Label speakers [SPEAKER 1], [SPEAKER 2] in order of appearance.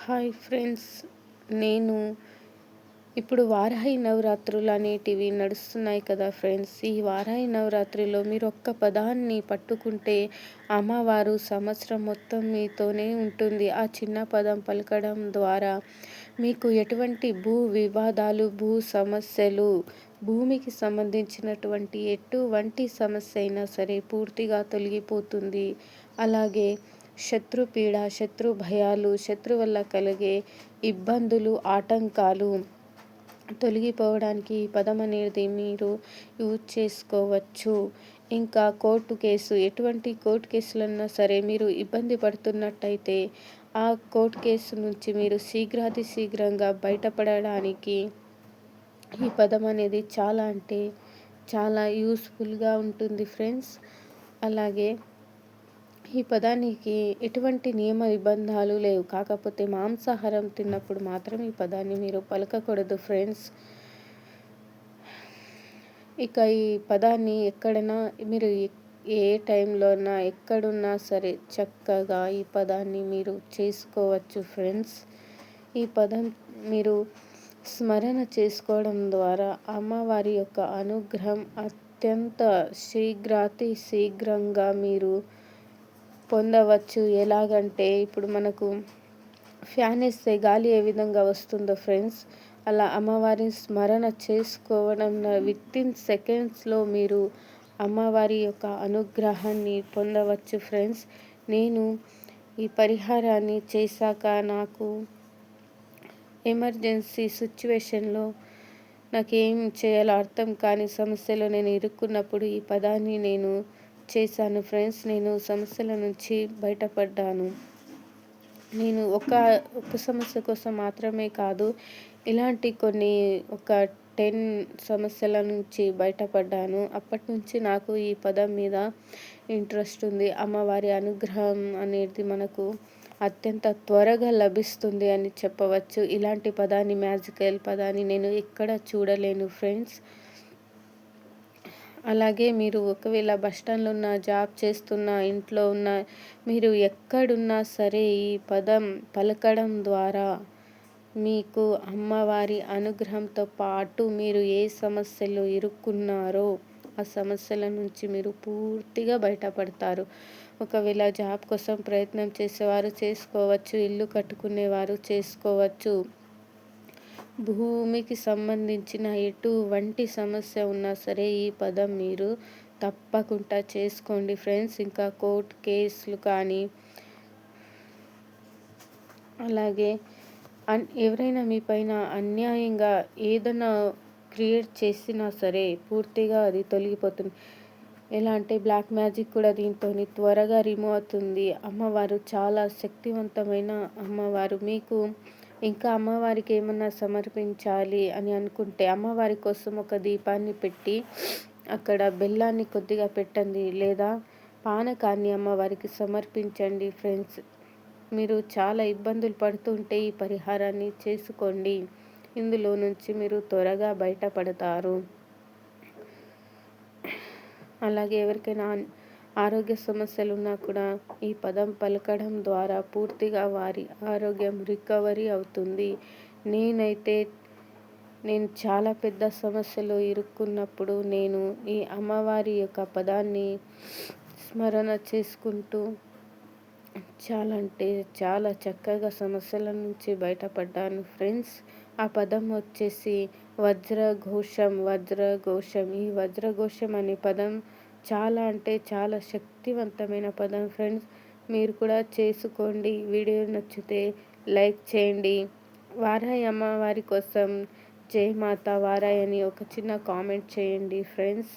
[SPEAKER 1] Hi friends. నేను ఇప్పుడు వారాహి నవరాత్రులు అనేటివి నడుస్తున్నాయి కదా ఫ్రెండ్స్. ఈ వారాహి నవరాత్రిలో మీరు ఒక్క పదాన్ని పట్టుకుంటే అమ్మవారు సంవత్సరం మొత్తం మీతోనే ఉంటుంది. ఆ చిన్న పదం పలకడం ద్వారా మీకు ఎటువంటి భూ వివాదాలు, భూ సమస్యలు, భూమికి సంబంధించినటువంటి ఎటువంటి సమస్య అయినా సరే పూర్తిగా తొలగిపోతుంది. అలాగే శత్రుపీడ, శత్రు భయాలు, శత్రు వల్ల కలిగే ఇబ్బందులు, ఆటంకాలు తొలగిపోవడానికి ఈ పదం అనేది మీరు యూజ్ చేసుకోవచ్చు. ఇంకా ఎటువంటి కోర్టు కేసులన్నా సరే మీరు ఇబ్బంది పడుతున్నట్టయితే ఆ కోర్టు కేసు నుంచి మీరు శీఘ్రాతి శీఘ్రంగా బయటపడడానికి ఈ పదం అనేది చాలా అంటే చాలా యూస్ఫుల్గా ఉంటుంది ఫ్రెండ్స్. అలాగే ఈ పదానికి ఎటువంటి నియమ నిబంధనలు లేవు. కాకపోతే మాంసాహారం తిన్నప్పుడు మాత్రం ఈ పదాన్ని మీరు పలకకూడదు ఫ్రెండ్స్. ఇక ఈ పదాన్ని ఎక్కడైనా మీరు ఏ టైంలోనా ఎక్కడున్నా సరే చక్కగా ఈ పదాన్ని మీరు చేసుకోవచ్చు ఫ్రెండ్స్. ఈ పదం మీరు స్మరణ చేసుకోవడం ద్వారా అమ్మవారి యొక్క అనుగ్రహం అత్యంత శీఘ్రాతి శీఘ్రంగా మీరు పొందవచ్చు. ఎలాగంటే ఇప్పుడు మనకు ఫ్యాన్ వేస్తే గాలి ఏ విధంగా వస్తుందో ఫ్రెండ్స్, అలా అమ్మవారిని స్మరణ చేసుకోవడం వితిన్ సెకండ్స్లో మీరు అమ్మవారి యొక్క అనుగ్రహాన్ని పొందవచ్చు ఫ్రెండ్స్. నేను ఈ పరిహారాన్ని చేశాక నాకు ఎమర్జెన్సీ సిచ్యువేషన్లో నాకేం చేయాలో అర్థం కాని సమస్యలో నేను ఇరుక్కున్నప్పుడు ఈ పదాన్ని నేను చేశాను ఫ్రెండ్స్. నేను సమస్యల నుంచి బయటపడ్డాను. నేను ఒక సమస్య కోసం మాత్రమే కాదు, ఇలాంటి ఒక 10 సమస్యల నుంచి బయటపడ్డాను. అప్పటి నుంచి నాకు ఈ పదం మీద ఇంట్రెస్ట్ ఉంది. అమ్మవారి అనుగ్రహం అనేది మనకు అత్యంత త్వరగా లభిస్తుంది అని చెప్పవచ్చు. ఇలాంటి పదాన్ని, మ్యాజికల్ పదాన్ని నేను ఎక్కడ చూడలేను ఫ్రెండ్స్. అలాగే మీరు ఒకవేళ బస్టాండ్లో ఉన్న, జాబ్ చేస్తున్న, ఇంట్లో ఉన్న, మీరు ఎక్కడున్నా సరే ఈ పదం పలకడం ద్వారా మీకు అమ్మవారి అనుగ్రహంతో పాటు మీరు ఏ సమస్యలో ఇరుక్కున్నారో ఆ సమస్యల నుంచి మీరు పూర్తిగా బయటపడతారు. ఒకవేళ జాబ్ కోసం ప్రయత్నం చేసేవారు చేసుకోవచ్చు, ఇల్లు కట్టుకునేవారు చేసుకోవచ్చు, భూమికి సంబంధించిన ఎటువంటి సమస్య ఉన్నా సరే ఈ పదం మీరు తప్పకుండా చేసుకోండి ఫ్రెండ్స్. ఇంకా కోర్టు కేసులు కానీ, అలాగే ఎవరైనా మీ పైన అన్యాయంగా ఏదైనా క్రియేట్ చేసినా సరే పూర్తిగా అది తొలగిపోతుంది. ఎలా అంటే బ్లాక్ మ్యాజిక్ కూడా దీంతో త్వరగా రిమూవ్ అవుతుంది. అమ్మవారు చాలా శక్తివంతమైన అమ్మవారు. మీకు ఇంకా అమ్మవారికి ఏమన్నా సమర్పించాలి అని అనుకుంటే అమ్మవారి కోసం ఒక దీపాన్ని పెట్టి అక్కడ బెల్లాన్ని కొద్దిగా పెట్టండి, లేదా పానకాన్ని అమ్మవారికి సమర్పించండి ఫ్రెండ్స్. మీరు చాలా ఇబ్బందులు పడుతుంటే ఈ పరిహారాన్ని చేసుకోండి. ఇందులో నుంచి మీరు త్వరగా బయటపడతారు. అలాగే ఎవరికైనా ఆరోగ్య సమస్యలు ఉన్నా కూడా ఈ పదం పలకడం ద్వారా పూర్తిగా వారి ఆరోగ్యం రికవరీ అవుతుంది. నేను చాలా పెద్ద సమస్యలో ఇరుక్కున్నప్పుడు నేను ఈ అమ్మవారి యొక్క పదాన్ని స్మరణ చేసుకుంటూ చాలా అంటే చాలా చక్కగా సమస్యల నుంచి బయటపడ్డాను ఫ్రెండ్స్. ఆ పదం వచ్చేసి వజ్రఘోషం. ఈ వజ్రఘోషం అనే పదం చాలా అంటే చాలా శక్తివంతమైన పదం ఫ్రెండ్స్. మీరు కూడా చేసుకోండి. వీడియో నచ్చితే లైక్ చేయండి. వారాహి అమ్మవారి కోసం జై మాతా వారాహి అని ఒక చిన్న కామెంట్ చేయండి ఫ్రెండ్స్.